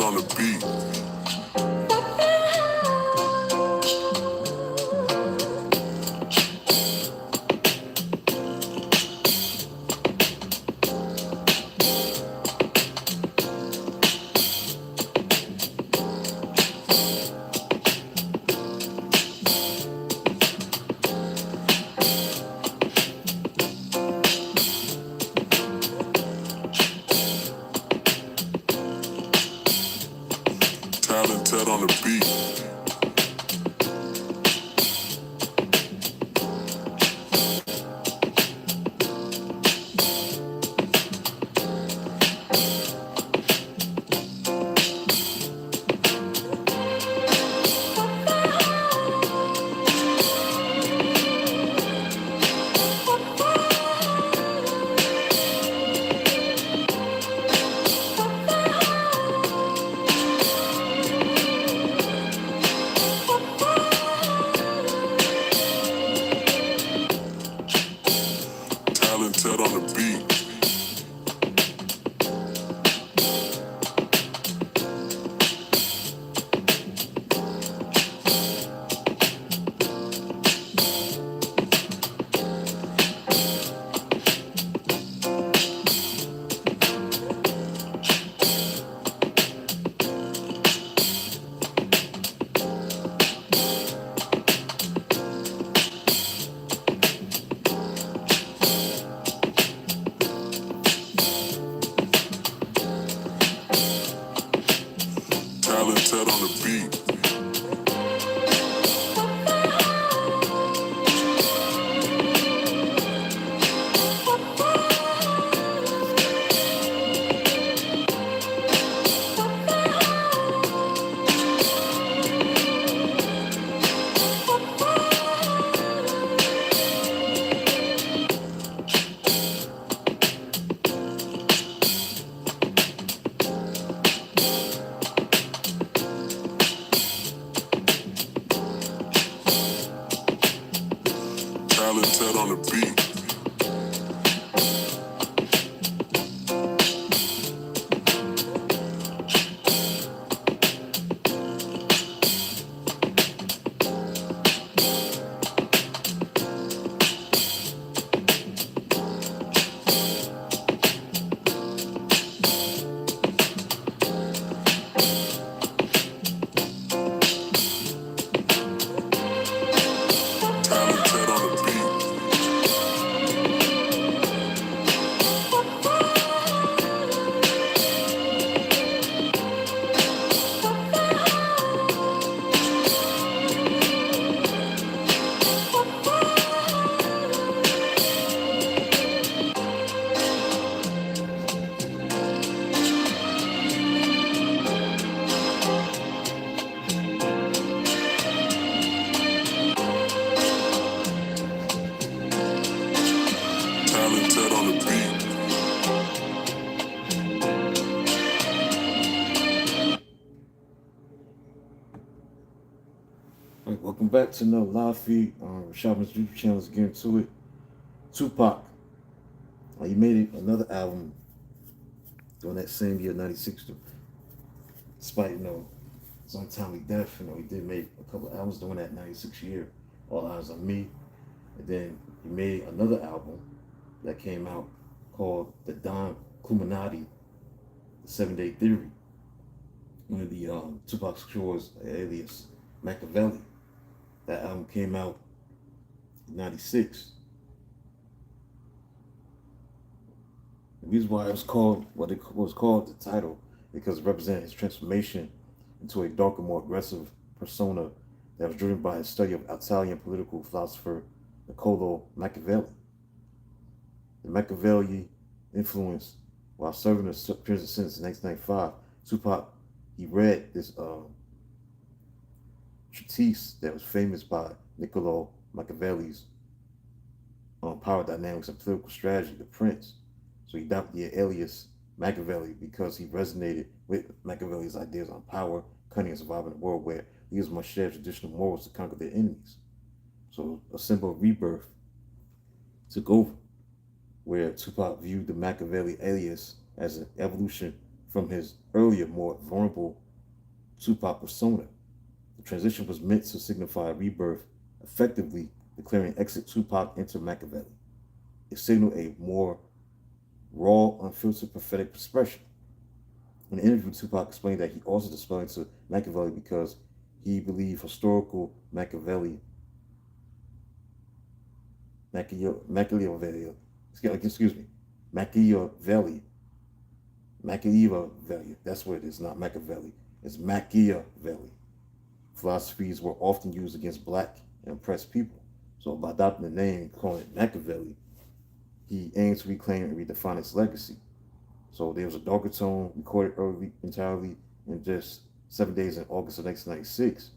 on the beat. Talented on the beat. Talented on the beat. Talented on the beat. Talented on the beat. Talented on the beat. Talented on the beat. All right, welcome back to another live feed on Shopping's YouTube channel. Let's get into it. Tupac, he made another album during that same year, '96. Despite his untimely death, he did make a couple albums during that '96 year. All Eyes on Me, and then he made another album that came out called the Don Killuminati, the 7-Day Theory, one of the Tupac Shakur's alias Makaveli. That album came out in '96. The reason why it was called what it was called, the title, because it represented his transformation into a darker, more aggressive persona that was driven by his study of Italian political philosopher Niccolo Machiavelli. The Machiavelli influence, while serving a prison sentence in 1995, Tupac, he read this treatise that was famous by Niccolo Machiavelli's Power Dynamics and Political Strategy, The Prince. So he adopted the alias Machiavelli because he resonated with Machiavelli's ideas on power, cunning, and surviving in a world where leaders must share traditional morals to conquer their enemies. So a symbol of rebirth took over, where Tupac viewed the Makaveli alias as an evolution from his earlier, more vulnerable Tupac persona. The transition was meant to signify rebirth, effectively declaring exit Tupac into Makaveli. It signaled a more raw, unfiltered prophetic expression. In an interview, Tupac explained that he also dispelled into Makaveli because he believed historical Machiavelli, excuse me, Machiavelli, Machiavelli, that's what it is, not Machiavelli, it's Machiavelli. Philosophies were often used against black and oppressed people. So by adopting the name and calling it Machiavelli, he aimed to reclaim and redefine its legacy. So there was a darker tone recorded early entirely in just 7 days in August of 1996.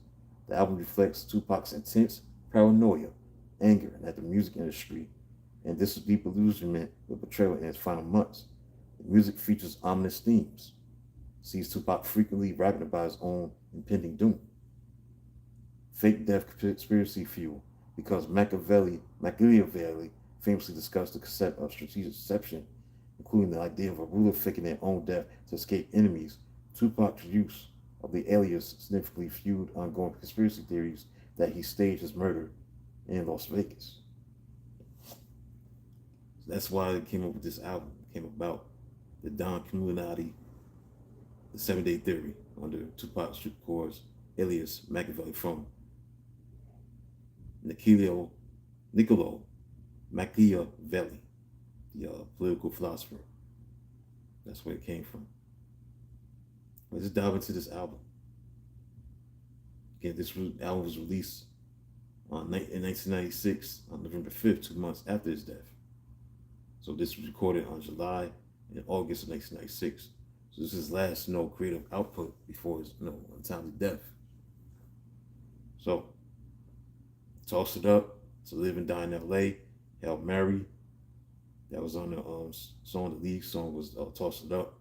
The album reflects Tupac's intense paranoia, anger at the music industry, and this deep illusionment with betrayal in his final months. The music features ominous themes, sees Tupac frequently rapping about his own impending doom. Fake death conspiracy fuel, because Machiavelli famously discussed the concept of strategic deception, including the idea of a ruler faking their own death to escape enemies. Tupac's use of the alias significantly fueled ongoing conspiracy theories that he staged his murder in Las Vegas. So that's why they came up with this album. It came about the Don Killuminati, the 7 Day Theory, under Tupac Shakur's alias Makaveli from Niccolo Machiavelli, the political philosopher. That's where it came from. Let's dive into this album. Again, this album was released in 1996 on November 5th, 2 months after his death. So this was recorded on July and August of 1996. So this is his last creative output before his untimely death. So, Toss It Up, To Live and Die in L.A., Hail Mary, that was on the song. The lead song was Toss It Up.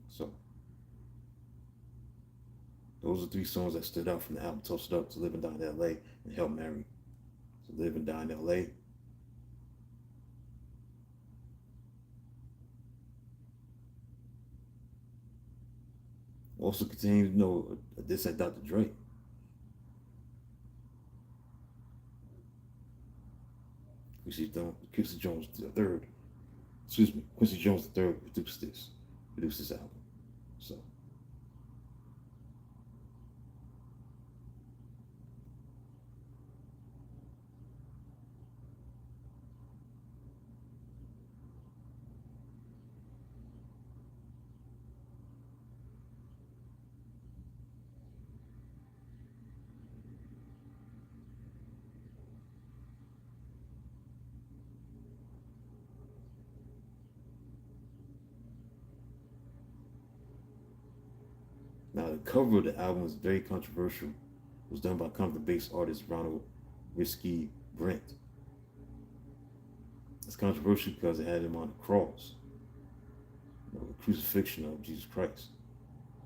So, those are 3 songs that stood out from the album: Toss It Up, To Live and Die in L.A., and Hail Mary. To Live and Die in L.A. Also contains, a diss at Dr. Dre. Quincy Jones III, Quincy Jones III produced this album. So, now the cover of the album was very controversial. It was done by Compton-based artist Ronald Risky Brent. It's controversial because it had him on the cross, the crucifixion of Jesus Christ.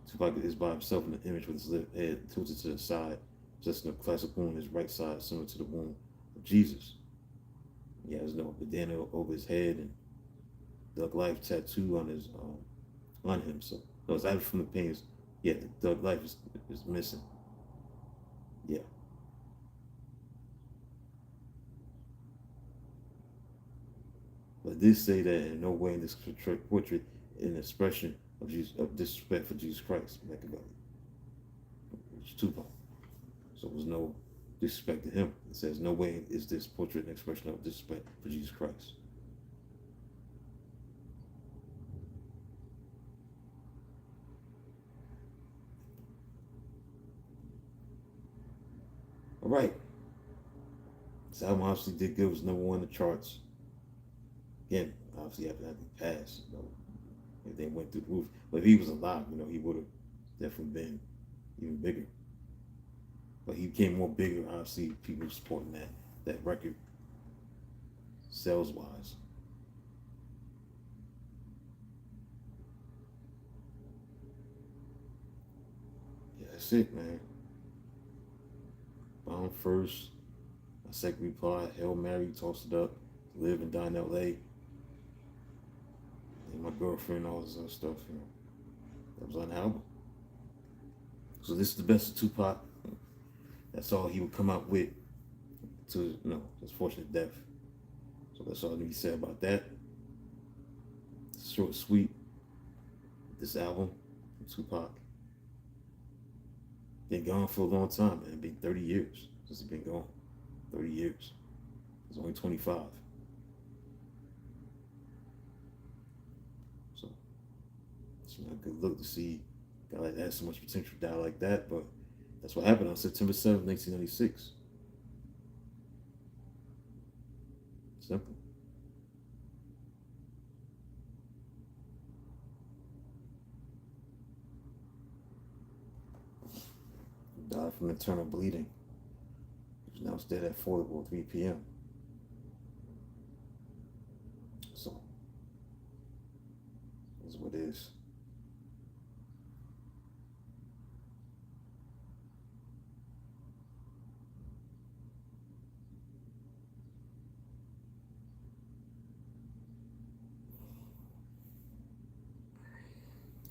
Tupac is by himself in the image with his left head tilted to the side, possessing a classic wound on his right side, similar to the wound of Jesus. He has no bandana over his head and Thug Life tattoo on him. So those items from the paintings, yeah, the Thug Life is missing. Yeah. But did say that in no way in this portrait an expression of disrespect for Jesus Christ, Makaveli, which is Tupac. So there was no disrespect to him. It says no way is this portrait an expression of disrespect for Jesus Christ. All right. This album obviously did good. It was #1 in the charts. Again, obviously after that he passed, everything went through the roof. But if he was alive, he would have definitely been even bigger. But he became more bigger, obviously, people supporting that record sales wise. that's it, man. Bound first. My second reply, Hail Mary, toss it up, live and die in LA. And my girlfriend, all this other stuff, you know. That was on the album. So this is the best of Tupac. That's all he would come out with to, you know, his fortunate death. So that's all I need to say about that. It's short and sweet. This album, Tupac. Been gone for a long time, man. Been 30 years since he's been gone. 30 years. He's only 25. So it's not a good look to see a guy like that has so much potential to die like that, but that's what happened on September 7th, 1996. Simple. Died from internal bleeding. He was announced dead at 3 p.m. So, that's what it is.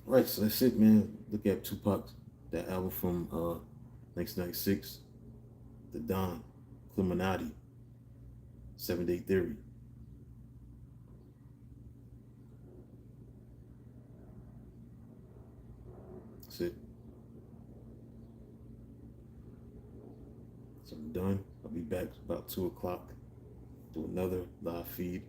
Right, so that's it, man. Look at Tupac, that album from 1996, the Don Killuminati, 7-Day Theory. That's it. So I'm done. I'll be back about 2 o'clock. Do another live feed.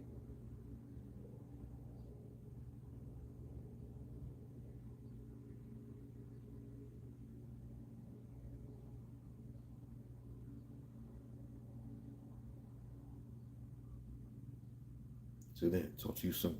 Till then, talk to you soon.